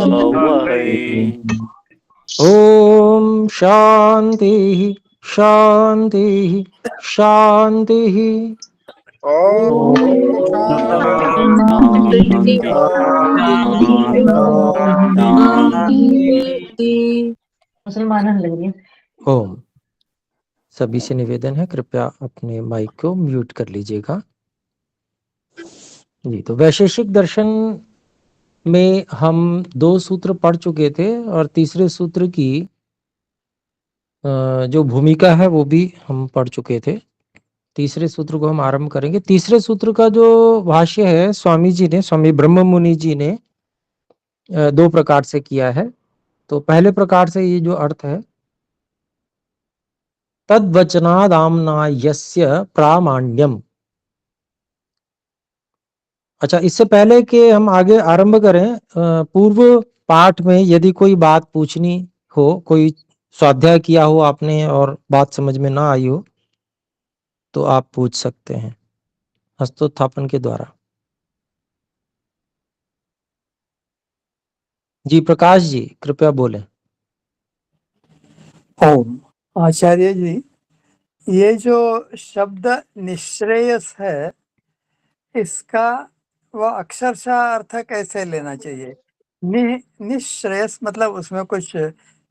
वै। ओम शांति शांति शांति। ओम। सभी से निवेदन है, कृपया अपने माइक को म्यूट कर लीजिएगा। जी, तो वैशेषिक दर्शन में हम 2 सूत्र पढ़ चुके थे और तीसरे सूत्र की जो भूमिका है वो भी हम पढ़ चुके थे। तीसरे सूत्र को हम आरंभ करेंगे। तीसरे सूत्र का जो भाष्य है स्वामी जी ने, स्वामी ब्रह्म मुनि जी ने 2 प्रकार से किया है। तो पहले प्रकार से ये जो अर्थ है, तद्वचनादाम्नायस्य प्रामाण्यम। अच्छा, इससे पहले कि हम आगे आरंभ करें, पूर्व पाठ में यदि कोई बात पूछनी हो, कोई स्वाध्याय किया हो आपने और बात समझ में ना आई हो, तो आप पूछ सकते हैं हस्तोत्थापन के द्वारा। जी प्रकाश जी, कृपया बोलें। ओम। आचार्य जी, ये जो शब्द निश्रेयस है, इसका वो अक्षरशः अर्थ कैसे लेना चाहिए? निश्रेयस मतलब उसमें कुछ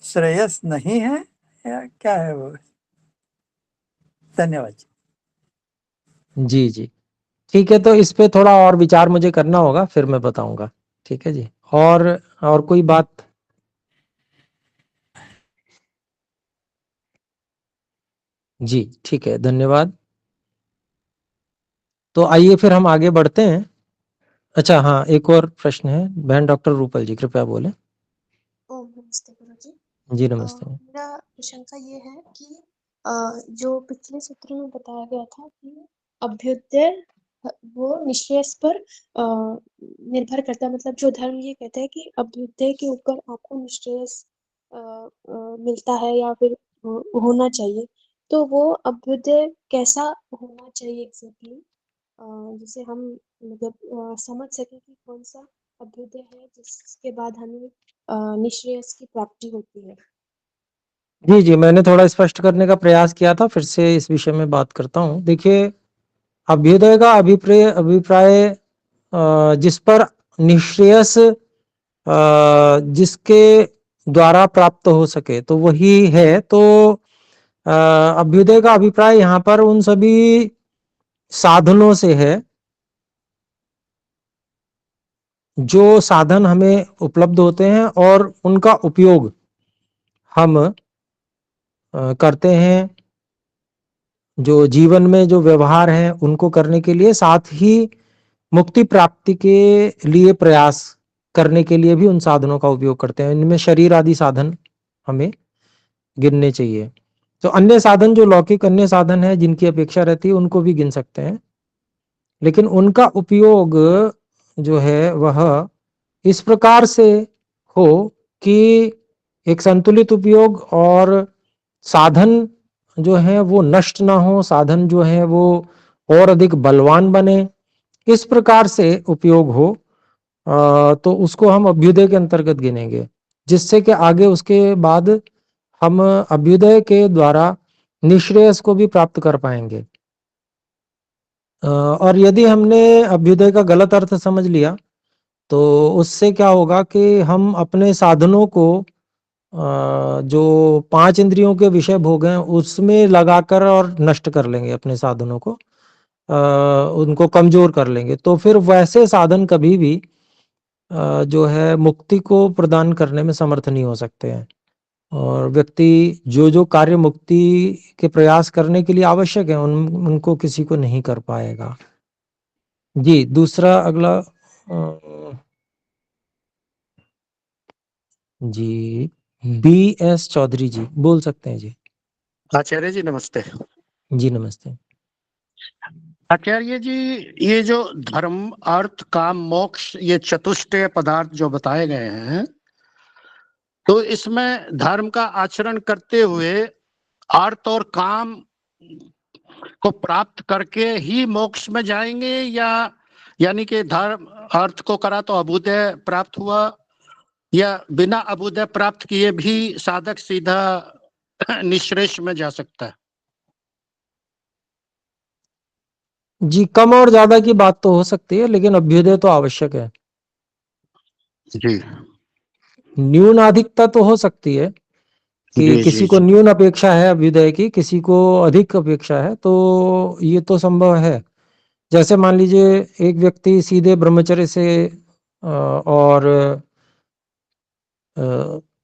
श्रेयस नहीं है या क्या है वो? धन्यवाद। जी जी, ठीक है। तो इस पे थोड़ा और विचार मुझे करना होगा, फिर मैं बताऊंगा। ठीक है जी। और कोई बात? जी ठीक है, धन्यवाद। तो आइए फिर हम आगे बढ़ते हैं। अच्छा हाँ, एक और प्रश्न है, बहन डॉक्टर रूपल जी कृपया बोलें। ओम नमस्ते गुरुजी। जी नमस्ते। मेरा शंका ये है कि जो पिछले सूत्र में बताया गया था कि अभ्युदय वो निश्रेयस पर निर्भर करता है, मतलब जो धर्म ये कहता है कि अभ्युदय के ऊपर आपको निश्रेयस मिलता है या फिर होना चाहिए, तो वो अभ्युदय कैसा होना चाहिए एग्जैक्टली, जिसे हम मतलब समझ सके कि कौन सा अभ्युदय है जिसके बाद हमें निश्रेयस की प्राप्ति होती है। जी जी, मैंने थोड़ा स्पष्ट करने का प्रयास किया था, फिर से इस विषय में बात करता हूँ। देखिए, अभ्युदय का अभिप्राय जिस पर निश्रेयस जिसके द्वारा प्राप्त हो सके तो वही है। तो अभ्युदय का अभिप्राय यहाँ पर उन सभी साधनों से है जो साधन हमें उपलब्ध होते हैं और उनका उपयोग हम करते हैं, जो जीवन में जो व्यवहार है उनको करने के लिए, साथ ही मुक्ति प्राप्ति के लिए प्रयास करने के लिए भी उन साधनों का उपयोग करते हैं। इनमें शरीर आदि साधन हमें गिनने चाहिए। तो अन्य साधन जो लौकिक अन्य साधन है जिनकी अपेक्षा रहती है उनको भी गिन सकते हैं, लेकिन उनका उपयोग जो है वह इस प्रकार से हो कि एक संतुलित उपयोग, और साधन जो है वो नष्ट ना हो, साधन जो है वो और अधिक बलवान बने, इस प्रकार से उपयोग हो। तो उसको हम अभ्युदय के अंतर्गत गिनेंगे, जिससे कि आगे उसके बाद हम अभ्युदय के द्वारा निश्रेयस को भी प्राप्त कर पाएंगे। और यदि हमने अभ्युदय का गलत अर्थ समझ लिया तो उससे क्या होगा कि हम अपने साधनों को जो 5 इंद्रियों के विषय भोग हैं उसमें लगाकर और नष्ट कर लेंगे अपने साधनों को, उनको कमजोर कर लेंगे। तो फिर वैसे साधन कभी भी जो है मुक्ति को प्रदान करने में समर्थ नहीं हो सकते हैं, और व्यक्ति जो जो कार्य मुक्ति के प्रयास करने के लिए आवश्यक है उनको किसी को नहीं कर पाएगा। जी दूसरा अगला जी BS चौधरी जी बोल सकते हैं। जी आचार्य जी नमस्ते। जी नमस्ते। आचार्य जी, ये जो धर्म अर्थ काम मोक्ष ये चतुष्टय पदार्थ जो बताए गए हैं, तो इसमें धर्म का आचरण करते हुए अर्थ और काम को प्राप्त करके ही मोक्ष में जाएंगे, या यानी कि धर्म अर्थ को करा तो अभ्युदय प्राप्त हुआ, या बिना अभ्युदय प्राप्त किए भी साधक सीधा निःश्रेष में जा सकता है? जी, कम और ज्यादा की बात तो हो सकती है, लेकिन अभ्युदय तो आवश्यक है। जी न्यूनाधिकता तो हो सकती है कि जी किसी जी को जी न्यून अपेक्षा है अभ्युदय की, किसी को अधिक अपेक्षा है, तो ये तो संभव है। जैसे मान लीजिए एक व्यक्ति सीधे ब्रह्मचर्य से और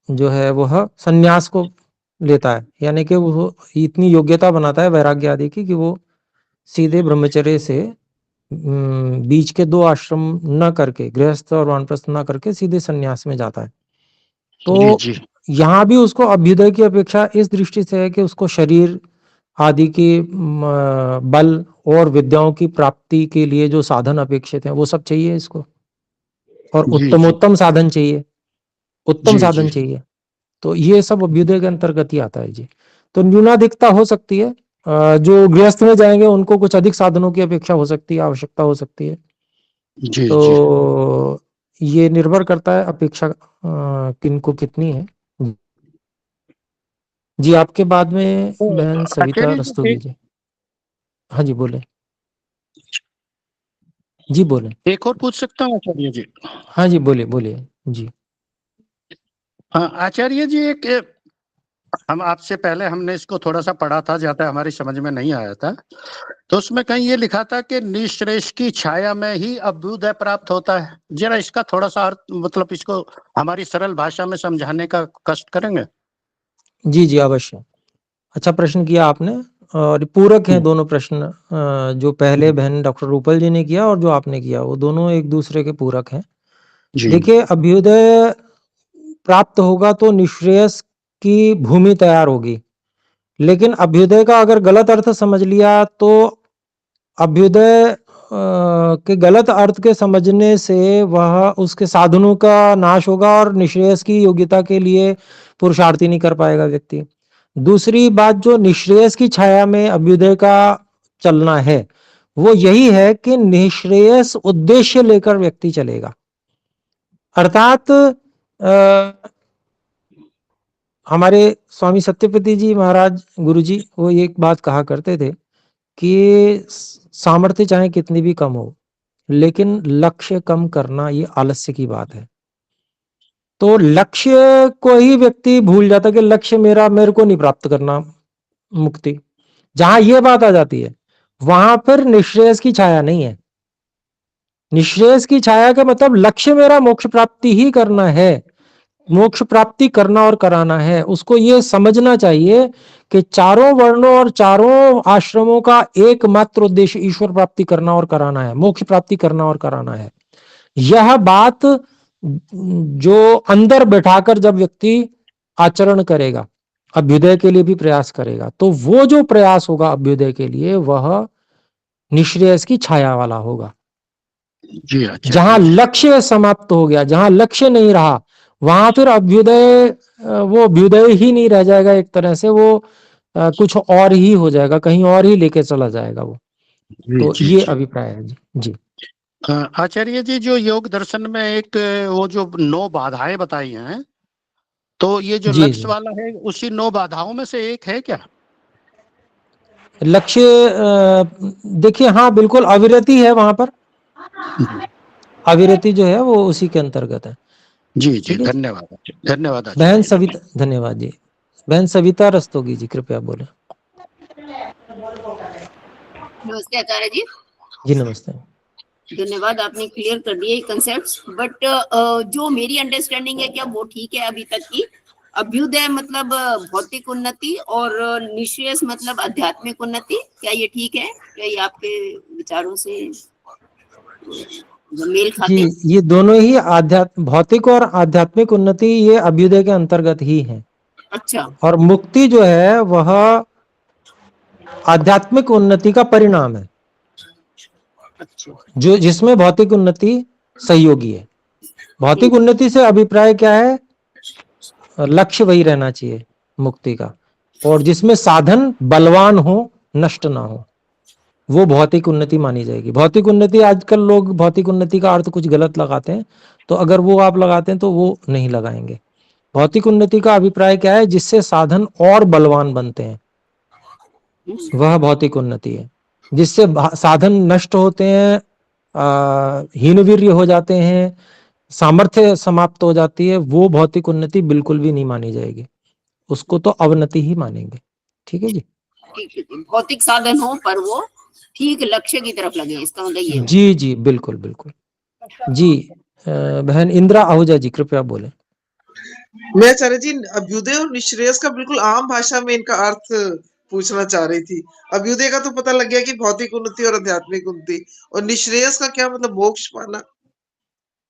जो है वह संन्यास को लेता है, यानी कि वो इतनी योग्यता बनाता है वैराग्य आदि की कि वो सीधे ब्रह्मचर्य से बीच के 2 आश्रम न करके, गृहस्थ और वानप्रस्थ न करके सीधे संन्यास में जाता है। जी तो जी यहाँ भी उसको अभ्युदय की अपेक्षा इस दृष्टि से है कि उसको शरीर आदि की बल और विद्याओं की प्राप्ति के लिए जो साधन अपेक्षित हैं वो सब चाहिए इसको, और जी जी उत्तमोत्तम साधन चाहिए, उत्तम जी जी साधन चाहिए। तो ये सब अभ्युदय के अंतर्गत ही आता है जी। तो न्यूनाधिकता हो सकती है, जो गृहस्थ में जाएंगे उनको कुछ अधिक साधनों की अपेक्षा हो सकती है, आवश्यकता हो सकती है। जी तो जी ये निर्भर करता है अपेक्षा किनको कितनी है। जी, आपके बाद में तो बहन सविता आचार्य जी रस्तोगी जी। हाँ जी, बोले जी, बोले। एक और पूछ सकता हूँ आचार्य जी? हाँ जी, बोलिए बोलिए जी। हाँ आचार्य जी, एक हम आपसे पहले हमने इसको थोड़ा सा पढ़ा था, ज्यादा हमारी समझ में नहीं आया था। तो उसमें कहीं ये लिखा था कि निःश्रेष की छाया में ही अभ्युदय प्राप्त होता है। जरा इसका थोड़ा सा अर्थ, मतलब इसको हमारी सरल भाषा में समझाने का कष्ट करेंगे? जी जी, अवश्य। अच्छा प्रश्न किया आपने, और पूरक हैं दोनों प्रश्न। जो पहले बहन डॉक्टर रूपल जी ने किया और जो आपने किया, वो दोनों एक दूसरे के पूरक हैं। जी देखिए, अभ्युदय प्राप्त होगा तो निःश्रेयस की भूमि तैयार होगी, लेकिन अभ्युदय का अगर गलत अर्थ समझ लिया तो अभ्युदय के गलत अर्थ के समझने से वह उसके साधनों का नाश होगा और निःश्रेयस की योग्यता के लिए पुरुषार्थी नहीं कर पाएगा व्यक्ति। दूसरी बात, जो निःश्रेयस की छाया में अभ्युदय का चलना है, वो यही है कि निःश्रेयस उद्देश्य लेकर व्यक्ति चलेगा। अर्थात हमारे स्वामी सत्यपति जी महाराज गुरु जी, वो एक बात कहा करते थे कि सामर्थ्य चाहे कितनी भी कम हो, लेकिन लक्ष्य कम करना ये आलस्य की बात है। तो लक्ष्य को ही व्यक्ति भूल जाता कि लक्ष्य मेरे को नहीं प्राप्त करना मुक्ति। जहां ये बात आ जाती है वहां पर निःश्रेयस की छाया नहीं है। निःश्रेयस की छाया का मतलब लक्ष्य मेरा मोक्ष प्राप्ति ही करना है, मोक्ष प्राप्ति करना और कराना है। उसको ये समझना चाहिए कि चारों वर्णों और चारों आश्रमों का एकमात्र उद्देश्य ईश्वर प्राप्ति करना और कराना है, मोक्ष प्राप्ति करना और कराना है। यह बात जो अंदर बैठाकर जब व्यक्ति आचरण करेगा, अभ्युदय के लिए भी प्रयास करेगा, तो वो जो प्रयास होगा अभ्युदय के लिए वह निःश्रेयस की छाया वाला होगा। जी आचार्य जहां जी। लक्ष्य समाप्त हो गया, जहां लक्ष्य नहीं रहा, वहां फिर अभ्युदय, वो अभ्युदय ही नहीं रह जाएगा, एक तरह से वो कुछ और ही हो जाएगा, कहीं और ही लेके चला जाएगा वो। जी तो जी ये जी। अभिप्राय है जी। जी आचार्य जी, जो योग दर्शन में एक वो जो 9 बाधाएं बताई हैं, तो ये जो जी लक्ष्य जी। वाला है उसी 9 बाधाओं में से एक है क्या? लक्ष्य देखिए, हाँ बिल्कुल अविरति है वहां पर। अविरति जो है वो उसी के अंतर्गत है। जी जी, ठीक है। धन्यवाद। धन्यवाद बहन आचार्य जी। सविता, धन्यवाद जी। बहन सविता रस्तोगी जी, कृपया बोले। नमस्ते आचार्य जी। जी नमस्ते। धन्यवाद, आपने क्लियर कर दिए कंसेप्ट्स। बट जो मेरी अंडरस्टैंडिंग है, क्या वो ठीक है अभी तक की? अभ्युदय मतलब भौतिक उन्नति और निःश्रेयस मतलब आध्यात्मिक उन्नति, क्या ये ठीक है? क्या ये आपके विचारों से मेल जी, खाते हैं? ये दोनों ही भौतिक और आध्यात्मिक उन्नति ये अभ्युदय के अंतर्गत ही है। अच्छा और मुक्ति जो है वह आध्यात्मिक उन्नति का परिणाम है, अच्छा। जो जिसमें भौतिक उन्नति सहयोगी है। भौतिक उन्नति से अभिप्राय क्या है? लक्ष्य वही रहना चाहिए मुक्ति का, और जिसमें साधन बलवान हो, नष्ट ना हो। वो भौतिक उन्नति मानी जाएगी। भौतिक उन्नति, आजकल लोग भौतिक उन्नति का अर्थ कुछ गलत लगाते हैं, तो अगर वो आप लगाते हैं तो वो नहीं लगाएंगे। भौतिक उन्नति का अभिप्राय क्या है? जिससे साधन और बलवान बनते हैं, वह भौतिक उन्नति है। जिससे साधन नष्ट होते हैं, हीनवीर्य हो जाते हैं, सामर्थ्य समाप्त हो जाती है, वो भौतिक उन्नति बिल्कुल भी नहीं मानी जाएगी। उसको तो अवनति ही मानेंगे। ठीक है जी। ठीक है जी। भौतिक साधन हो पर वो ठीक लक्ष्य की तरफ लगे, इसका मतलब ये है। जी जी, बिल्कुल बिल्कुल जी। बहन इंदिरा आहूजा जी, कृपया बोले। मैं आचार्य जी अभ्युदय और निश्रेयस का बिल्कुल आम भाषा में इनका अर्थ पूछना चाह रही थी। अभ्युदय का तो पता लग गया कि भौतिक उन्नति और आध्यात्मिक उन्नति, और निश्रेयस का क्या मतलब? मोक्ष पाना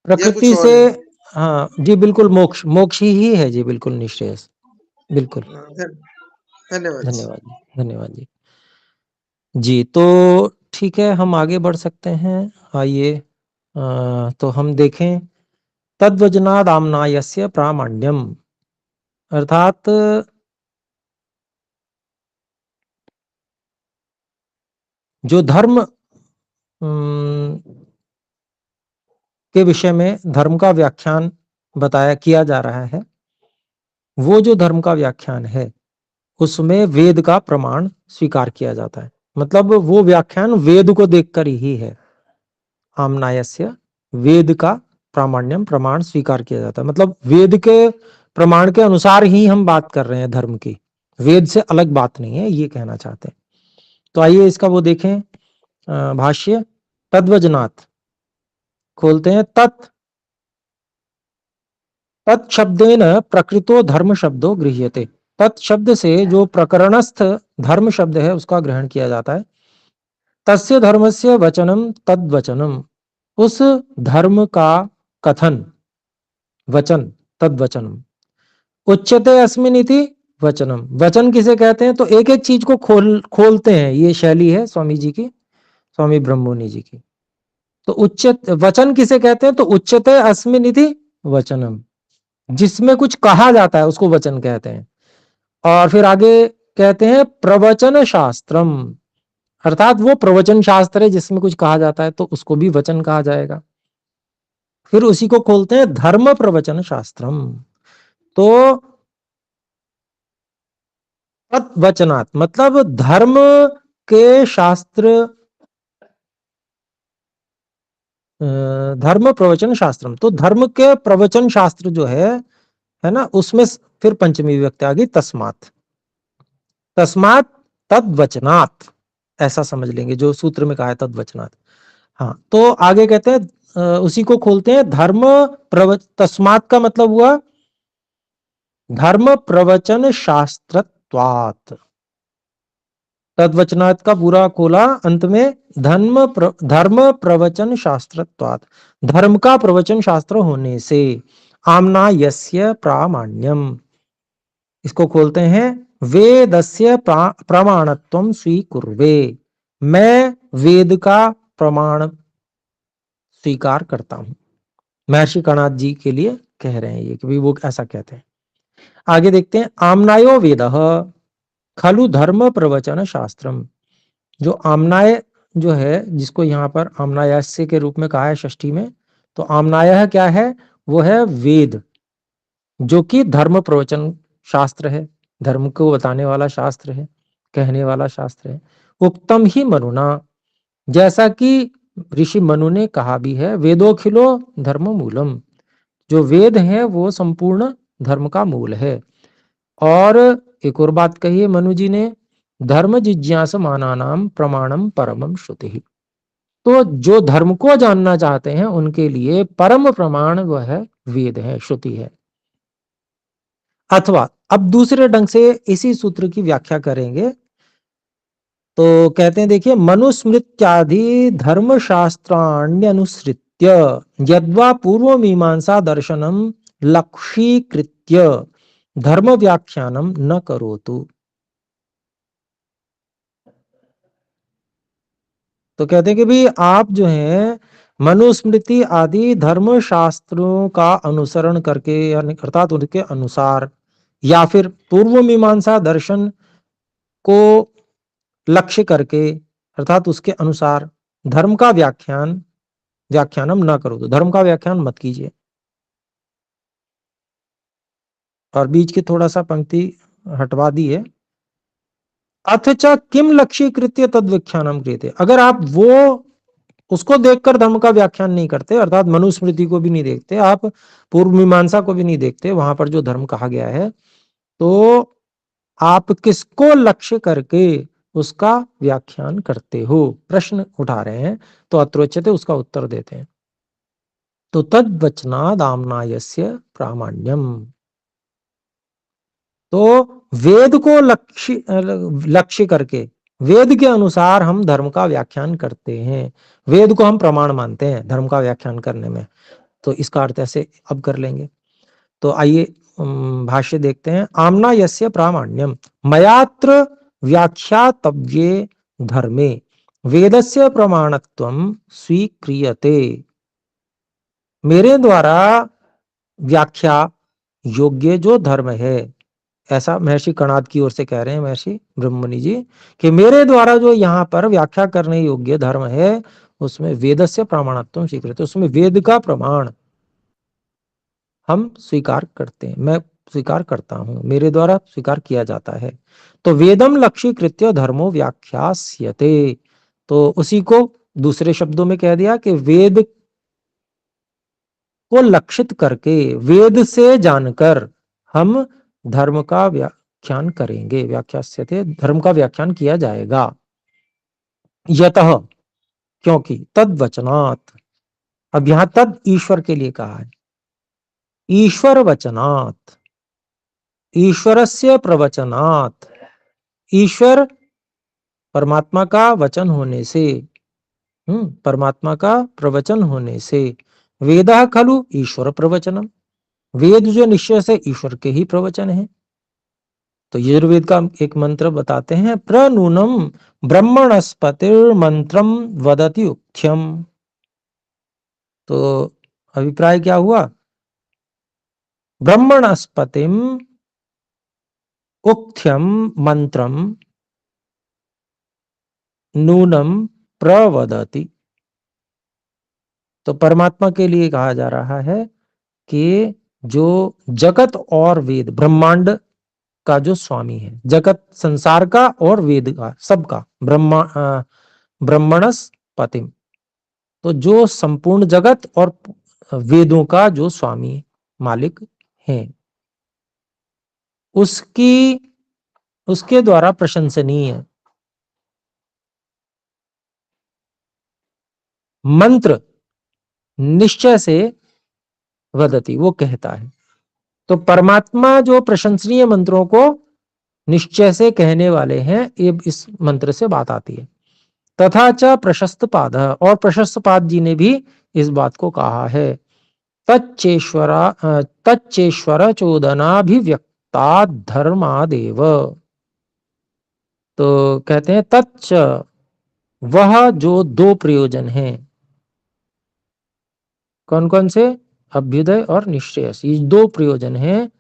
या कुछ प्रकृति और से, है? हाँ जी बिल्कुल, मोक्ष, मोक्ष ही है जी, बिल्कुल निश्रेयस, बिल्कुल। धन्यवाद जी। धन्यवाद जी, धन्यवाद जी। जी तो ठीक है, हम आगे बढ़ सकते हैं। आइए, तो हम देखें तद्वचनाद आम्नायस्य प्रामाण्यम, अर्थात जो धर्म के विषय में धर्म का व्याख्यान किया जा रहा है, वो जो धर्म का व्याख्यान है उसमें वेद का प्रमाण स्वीकार किया जाता है। मतलब वो व्याख्यान वेद को देखकर ही है। आम्नायस्य, वेद का प्रामाण्यम, प्रमाण स्वीकार किया जाता है। मतलब वेद के प्रमाण के अनुसार ही हम बात कर रहे हैं धर्म की, वेद से अलग बात नहीं है, ये कहना चाहते हैं। तो आइए इसका वो देखें, भाष्य। तद्वचनात्, खोलते हैं। तत् शब्देन प्रकृतो धर्म शब्दो गृह्यते। तत् शब्द से जो प्रकरणस्थ धर्म शब्द है उसका ग्रहण किया जाता है। तस्य धर्मस्य वचनम तद्वचनम, उस धर्म का कथन, वचन, तद्वचनम। उच्यते अस्मिन् इति वचनम, वचन किसे कहते हैं? तो एक एक चीज को खोलते हैं, ये शैली है स्वामी जी की, स्वामी ब्रह्ममुनि जी की। तो उच्चत वचन किसे कहते हैं? तो उच्यते अस्मिन् इति वचनम, जिसमें कुछ कहा जाता है उसको वचन कहते हैं। और फिर आगे कहते हैं प्रवचन शास्त्रम, अर्थात वो प्रवचन शास्त्र है जिसमें कुछ कहा जाता है, तो उसको भी वचन कहा जाएगा। फिर उसी को खोलते हैं धर्म प्रवचन शास्त्रम। तो तद्वचनात् मतलब धर्म के शास्त्र, धर्म प्रवचन शास्त्रम, तो धर्म के प्रवचन शास्त्र जो है ना, उसमें फिर पंचमी विभक्ति आ गई तस्मात्। तस्मात् तद्वचनात्, ऐसा समझ लेंगे जो सूत्र में कहा है तद्वचनात्। हाँ, तो आगे कहते हैं, उसी को खोलते हैं धर्म तस्मात् का मतलब हुआ धर्म प्रवचन शास्त्रत्वात्। तद्वचनात् का पूरा खोला, अंत में धर्म प्रवचन शास्त्रत्वात्, धर्म का प्रवचन शास्त्र होने से। आम्ना यस्य प्रामाण्यम, इसको खोलते हैं वेदस्य प्रमाणत्वं स्वीकुर्वे, मैं वेद का प्रमाण स्वीकार करता हूं। महर्षि कणाद जी के लिए कह रहे हैं ये, कि वो ऐसा कहते हैं। आगे देखते हैं, आम्नायो वेदः खलु धर्म प्रवचन शास्त्रम। जो आम्नाय जो है, जिसको यहाँ पर आम्नायस्य के रूप में कहा है षष्ठी में, तो आम्नाय क्या है? वो है वेद, जो कि धर्म प्रवचन शास्त्र है, धर्म को बताने वाला शास्त्र है, कहने वाला शास्त्र है। उक्तम ही मनुना, जैसा कि ऋषि मनु ने कहा भी है, वेदोखिलो धर्म मूलम, जो वेद है वो संपूर्ण धर्म का मूल है। और एक और बात कही है मनु जी ने, धर्म जिज्ञासमानानाम प्रमाणम परमम श्रुति। तो जो धर्म को जानना चाहते हैं उनके लिए परम प्रमाण वह वेद है, श्रुति है। अथवा अब दूसरे ढंग से इसी सूत्र की व्याख्या करेंगे, तो कहते हैं, देखिए, मनुस्मृत्यादि धर्म शास्त्राण्यनुसृत्य यद्वा पूर्व मीमांसा दर्शनम लक्षीकृत्य धर्म व्याख्यानम न करोतु। तो कहते हैं कि भाई आप जो है मनुस्मृति आदि धर्म शास्त्रों का अनुसरण करके, अर्थात उनके अनुसार, या फिर पूर्व मीमांसा दर्शन को लक्ष्य करके अर्थात उसके अनुसार धर्म का व्याख्यानम न करो, तो धर्म का व्याख्यान मत कीजिए। और बीच की थोड़ा सा पंक्ति हटवा दी है। अथ च किम लक्ष्यीकृत्य तद्व्याख्यानम क्रियते, अगर आप वो उसको देखकर धर्म का व्याख्यान नहीं करते, अर्थात मनुस्मृति को भी नहीं देखते, आप पूर्व मीमांसा को भी नहीं देखते, वहां पर जो धर्म कहा गया है, तो आप किसको लक्ष्य करके उसका व्याख्यान करते हो, प्रश्न उठा रहे हैं। तो अत्रोच्यते उसका उत्तर देते हैं। तो तद्वचनाद आम्नायस्य प्रामाण्यम, तो वेद को लक्ष्य करके, वेद के अनुसार हम धर्म का व्याख्यान करते हैं, वेद को हम प्रमाण मानते हैं धर्म का व्याख्यान करने में। तो इसका अर्थ ऐसे अब कर लेंगे। तो आइए भाष्य देखते हैं। आम्ना यस्य प्रामाण्यम मयात्र व्याख्यातव्ये धर्मे वेदस्य प्रमाणत्वं स्वीक्रियते, मेरे द्वारा व्याख्या योग्य जो धर्म है, ऐसा महर्षि कणाद की ओर से कह रहे हैं महर्षि ब्रह्ममुनि जी, कि मेरे द्वारा जो यहाँ पर व्याख्या करने योग्य धर्म है, उसमें वेदस्य प्रमाणत्वं स्वीक्रियते, उसमें वेद का प्रमाण हम स्वीकार करते हैं, मैं स्वीकार करता हूं, मेरे द्वारा स्वीकार किया जाता है। तो वेदम लक्ष्यीकृत्य धर्मो व्याख्यास्यते, तो उसी को दूसरे शब्दों में कह दिया कि वेद को लक्षित करके, वेद से जानकर हम धर्म का व्याख्यान करेंगे, व्याख्यास्यते, धर्म का व्याख्यान किया जाएगा। यतः, क्योंकि, तद्वचनात्, अब यहां तद ईश्वर के लिए कहा है, ईश्वर वचनात्, ईश्वरस्य प्रवचनात्, ईश्वर परमात्मा का वचन होने से, परमात्मा का प्रवचन होने से, वेदः खलु ईश्वर प्रवचनम, वेद जो निश्चय से ईश्वर के ही प्रवचन है। तो यजुर्वेद का एक मंत्र बताते हैं, प्रनूनम ब्रह्मणस्पतिर मंत्रम वदति उक्थ्यम। तो अभिप्राय क्या हुआ, ब्रह्मणस्पतिम उक्थ्यम मंत्रम नूनम प्रवदति। तो परमात्मा के लिए कहा जा रहा है कि जो जगत और वेद, ब्रह्मांड का जो स्वामी है, जगत संसार का और वेद का, सबका, ब्रह्मणस पतिम, तो जो संपूर्ण जगत और वेदों का जो स्वामी मालिक है, उसके द्वारा प्रशंसनीय मंत्र निश्चय से वदति, वो कहता है। तो परमात्मा जो प्रशंसनीय मंत्रों को निश्चय से कहने वाले हैं, ये इस मंत्र से बात आती है। तथा च प्रशस्त पाद, और प्रशस्त पाद जी ने भी इस बात को कहा है, तच्चेश्वर चोदनाभिव्यक्ता धर्मादेव। तो कहते हैं तच्च, वह जो दो प्रयोजन हैं, कौन कौन से, अभ्युदय और निश्रेयस, ये दो प्रयोजन हैं,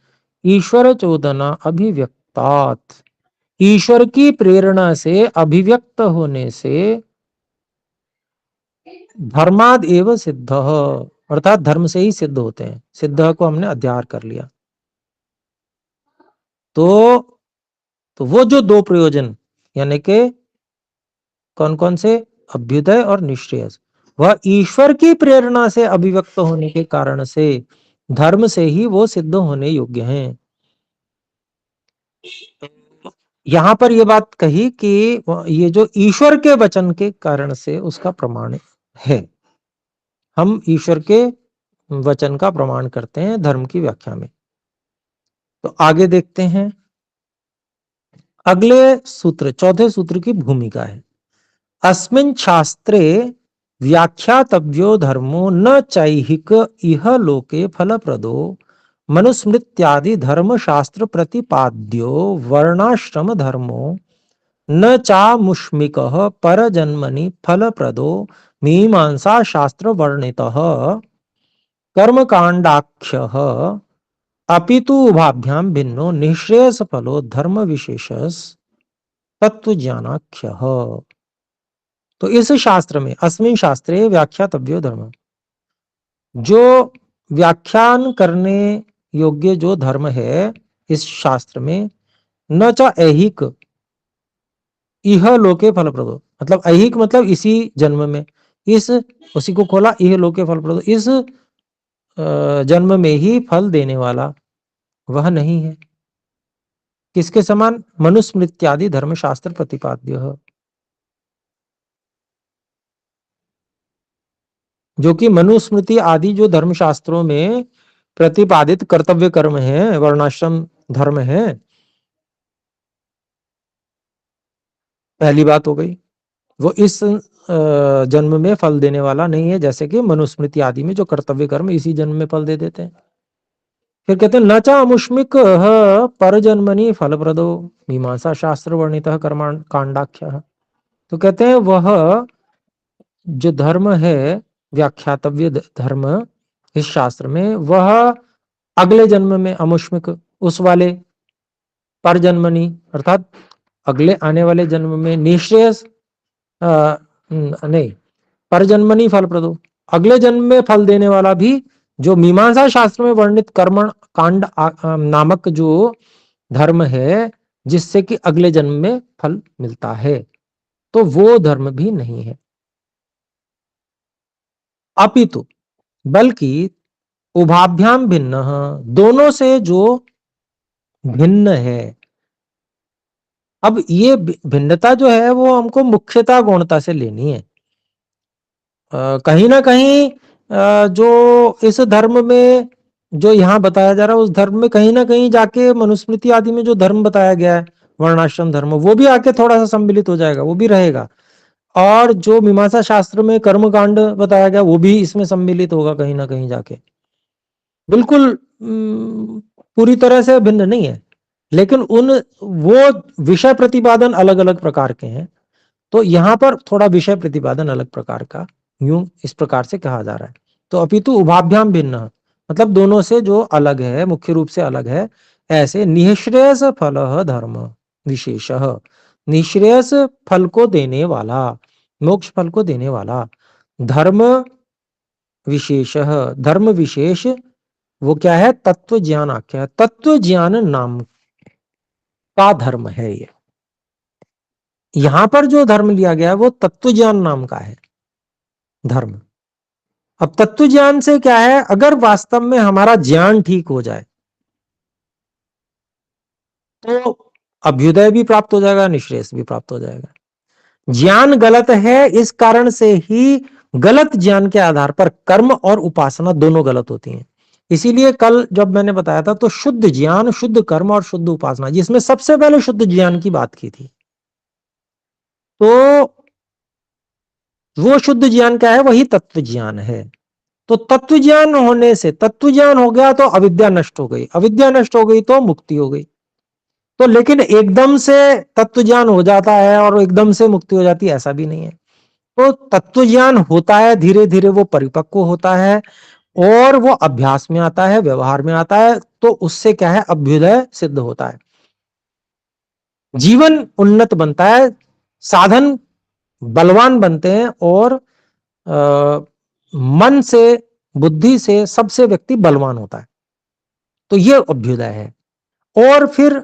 ईश्वर चोदना अभिव्यक्तात, ईश्वर की प्रेरणा से, अभिव्यक्त होने से, धर्माद एव सिद्ध, अर्थात धर्म से ही सिद्ध होते हैं। सिद्ध को हमने अध्यार कर लिया। तो वो जो दो प्रयोजन, यानी कि कौन कौन से, अभ्युदय और निश्रेयस, वह ईश्वर की प्रेरणा से अभिव्यक्त होने के कारण से, धर्म से ही वो सिद्ध होने योग्य हैं। यहां पर यह बात कही कि ये जो ईश्वर के वचन के कारण से उसका प्रमाण है, हम ईश्वर के वचन का प्रमाण करते हैं धर्म की व्याख्या में। तो आगे देखते हैं, अगले सूत्र, चौथे सूत्र की भूमिका है। अस्मिन् शास्त्रे व्याख्यातव्यो धर्मो न चैहिक इह लोके फलप्रदो मनुस्मृत्यादि धर्म शास्त्र प्रतिपाद्यो वर्णाश्रम धर्मो न चामुष्मिकः परजन्मनि फलप्रदो मीमांसा शास्त्र वर्णितः कर्मकांडाख्यः अपितु उभाभ्याम भिन्नो निःश्रेयस फलो धर्म विशेषस तत्वज्ञानाख्यः। तो इस शास्त्र में अस्मिन् शास्त्रे व्याख्यातव्यो धर्म, जो व्याख्यान करने योग्य जो धर्म है इस शास्त्र में, न च ऐहिक इह लोके फलप्रदो, मतलब ऐहिक मतलब इसी जन्म में, इस उसी को खोला, इह लोके फलप्रदो, इस जन्म में ही फल देने वाला वह नहीं है। किसके समान? मनुस्मृत्यादि धर्मशास्त्र प्रतिपाद्य, जो कि मनुस्मृति आदि जो धर्मशास्त्रों में प्रतिपादित कर्तव्य कर्म है, वर्णाश्रम धर्म है। पहली बात हो गई, वो इस जन्म में फल देने वाला नहीं है, जैसे कि मनुस्मृति आदि में जो कर्तव्य कर्म इसी जन्म में फल दे देते हैं। फिर कहते हैं न च अमुष्मिक परजन्मनि फलप्रदो मीमांसा शास्त्र वर्णित कर्माण कांडाख्य। तो कहते हैं वह जो धर्म है व्याख्यातव्य धर्म इस शास्त्र में, वह अगले जन्म में अमुष्मिक उस वाले परजन्मनि अर्थात अगले आने वाले जन्म में निश्रेयस नहीं परजन्मनि फलप्रदो, अगले जन्म में फल देने वाला भी जो मीमांसा शास्त्र में वर्णित कर्म कांड नामक जो धर्म है जिससे कि अगले जन्म में फल मिलता है, तो वो धर्म भी नहीं है। अपितु बल्कि उभाभ्याम भिन्न, दोनों से जो भिन्न है। अब ये भिन्नता जो है वो हमको मुख्यता गौणता से लेनी है। कहीं ना कहीं जो इस धर्म में जो यहाँ बताया जा रहा है उस धर्म में कहीं ना कहीं जाके मनुस्मृति आदि में जो धर्म बताया गया है वर्णाश्रम धर्म, वो भी आके थोड़ा सा सम्मिलित हो जाएगा, वो भी रहेगा। और जो मीमांसा शास्त्र में कर्मकांड बताया गया वो भी इसमें सम्मिलित होगा कहीं ना कहीं जाके। बिल्कुल पूरी तरह से भिन्न नहीं है, लेकिन उन वो विषय प्रतिपादन अलग अलग प्रकार के हैं। तो यहाँ पर थोड़ा विषय प्रतिपादन अलग प्रकार का यूं इस प्रकार से कहा जा रहा है। तो अपितु उभाभ्याम भिन्न, मतलब दोनों से जो अलग है, मुख्य रूप से अलग है। ऐसे निःश्रेयस फल धर्म विशेष, निःश्रेयस फल को देने वाला, मोक्ष फल को देने वाला धर्म विशेष, धर्म विशेष वो क्या है? तत्व ज्ञान आख्या, तत्व ज्ञान नाम का धर्म है ये। यहां पर जो धर्म लिया गया है वो तत्व ज्ञान नाम का है धर्म। अब तत्व ज्ञान से क्या है? अगर वास्तव में हमारा ज्ञान ठीक हो जाए तो अभ्युदय भी प्राप्त हो जाएगा, निश्रेयस भी प्राप्त हो जाएगा। ज्ञान गलत है, इस कारण से ही गलत ज्ञान के आधार पर कर्म और उपासना दोनों गलत होती हैं। इसीलिए कल जब मैंने बताया था तो शुद्ध ज्ञान, शुद्ध कर्म और शुद्ध उपासना, जिसमें सबसे पहले शुद्ध ज्ञान की बात की थी। तो वो शुद्ध ज्ञान क्या है? वही तत्व ज्ञान है। तो तत्व ज्ञान होने से, तत्व ज्ञान हो गया तो अविद्या नष्ट हो गई, अविद्या नष्ट हो गई तो मुक्ति हो गई। तो लेकिन एकदम से तत्व ज्ञान हो जाता है और एकदम से मुक्ति हो जाती है, ऐसा भी नहीं है। तो तत्व ज्ञान होता है, धीरे धीरे वो परिपक्व होता है और वो अभ्यास में आता है, व्यवहार में आता है, तो उससे क्या है? अभ्युदय सिद्ध होता है, जीवन उन्नत बनता है, साधन बलवान बनते हैं और मन से, बुद्धि से सबसे व्यक्ति बलवान होता है। तो ये अभ्युदय है। और फिर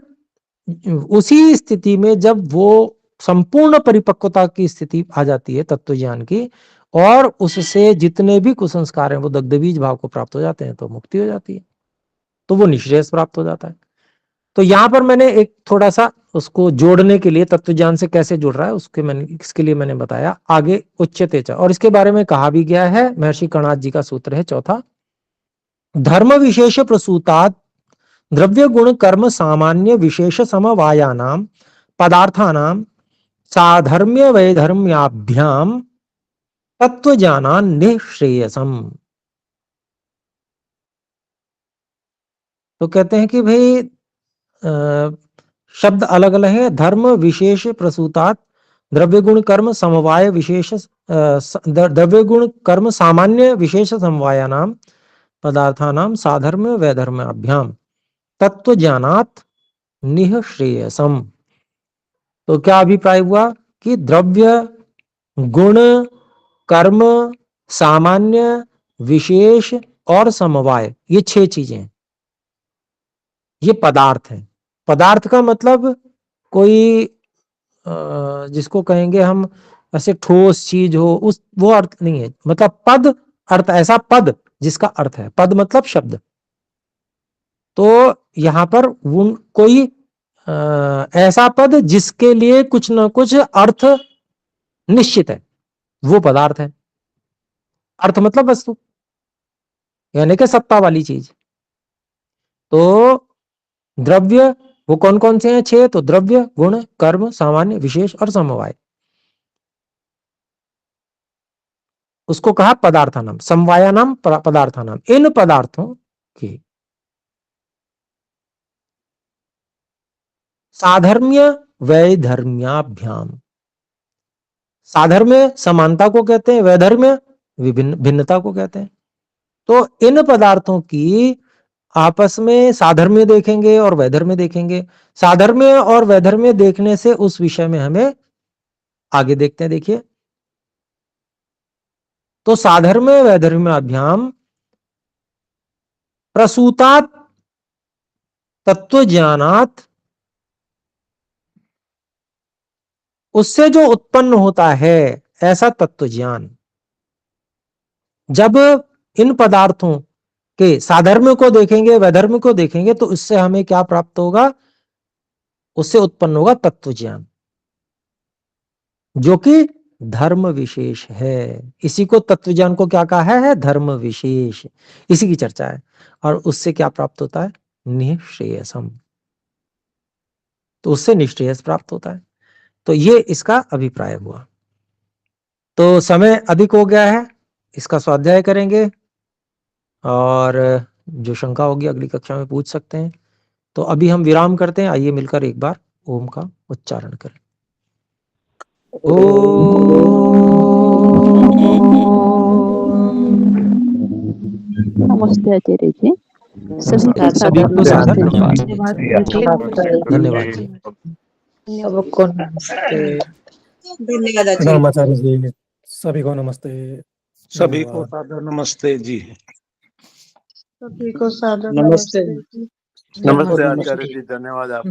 उसी स्थिति में जब वो संपूर्ण परिपक्वता की स्थिति आ जाती है तत्व ज्ञान की, और उससे जितने भी कुसंस्कार हैं वो दग्धबीज भाव को प्राप्त हो जाते हैं, तो मुक्ति हो जाती है, तो वो निश्रेयस प्राप्त हो जाता है। तो यहां पर मैंने एक थोड़ा सा उसको जोड़ने के लिए, तत्व ज्ञान से कैसे जुड़ रहा है इसके लिए मैंने बताया आगे उच्यते च, और इसके बारे में कहा भी गया है। महर्षि कणाद जी का सूत्र है चौथा, धर्म विशेष प्रसूतात् द्रव्य गुण कर्म सामान्य विशेष समवायानाम पदार्थानाम साधर्म्य वैधर्म्याभ्याम तत्व ज्ञानान निःश्रेयसम। तो कहते हैं कि भाई शब्द अलग अलग है। धर्म विशेष प्रसूतात् द्रव्य गुण कर्म समवाय विशेष, द्रव्य गुण कर्म सामान्य विशेष समवायानाम पदार्थानाम साधर्म्य वैधर्म्याभ्याम तत्व ज्ञानात् निःश्रेयसम। तो क्या अभिप्राय हुआ कि द्रव्य गुण, कर्म, सामान्य, विशेष और समवाय, ये 6 चीजें हैं। ये पदार्थ है। पदार्थ का मतलब कोई जिसको कहेंगे हम ऐसे ठोस चीज हो, उस वो अर्थ नहीं है। मतलब पद अर्थ, ऐसा पद जिसका अर्थ है। पद मतलब शब्द। तो यहां पर कोई ऐसा पद जिसके लिए कुछ ना कुछ अर्थ निश्चित है, वो पदार्थ है। अर्थ मतलब वस्तु, यानी कि सत्ता वाली चीज। तो द्रव्य वो कौन कौन से हैं? 6। तो द्रव्य, गुण, कर्म, सामान्य, विशेष और समवाय, उसको कहा पदार्थानाम, समवायानाम पदार्थानाम। इन पदार्थों की साधर्म्य वैधर्म्याभ्याम, साधर्म्य समानता को कहते हैं, वैधर्म्य भिन्नता को कहते हैं। तो इन पदार्थों की आपस में साधर्म्य देखेंगे और वैधर्म्य देखेंगे। साधर्म्य और वैधर्म्य देखने से उस विषय में हमें आगे देखते हैं। देखिए, तो साधर्म्य वैधर्म्याभ्याम प्रसूतात् तत्वज्ञानात्, उससे जो उत्पन्न होता है ऐसा तत्व ज्ञान। जब इन पदार्थों के साधर्म्य को देखेंगे, वैधर्म्य को देखेंगे, तो इससे हमें क्या प्राप्त होगा? उससे उत्पन्न होगा तत्व ज्ञान, जो कि धर्म विशेष है। इसी को तत्व ज्ञान को क्या कहा है? धर्म विशेष। इसी की चर्चा है। और उससे क्या प्राप्त होता है? निःश्रेयसम। तो उससे निःश्रेयस प्राप्त होता है। तो ये इसका अभिप्राय हुआ। तो समय अधिक हो गया है, इसका स्वाध्याय करेंगे और जो शंका होगी अगली कक्षा में पूछ सकते हैं। तो अभी हम विराम करते हैं। आइए मिलकर एक बार ओम का उच्चारण करें। नमस्ते आचार्य जी, सभी को सभी को सादर सादर धन्यवाद जी। सबको नमस्ते। धन्यवाद आचार्य। प्रणाम आचार्य जी, सभी को नमस्ते। सभी को सादर नमस्ते जी। सभी को सादर नमस्ते नमस्ते। नमस्ते आचार्य जी, धन्यवाद आप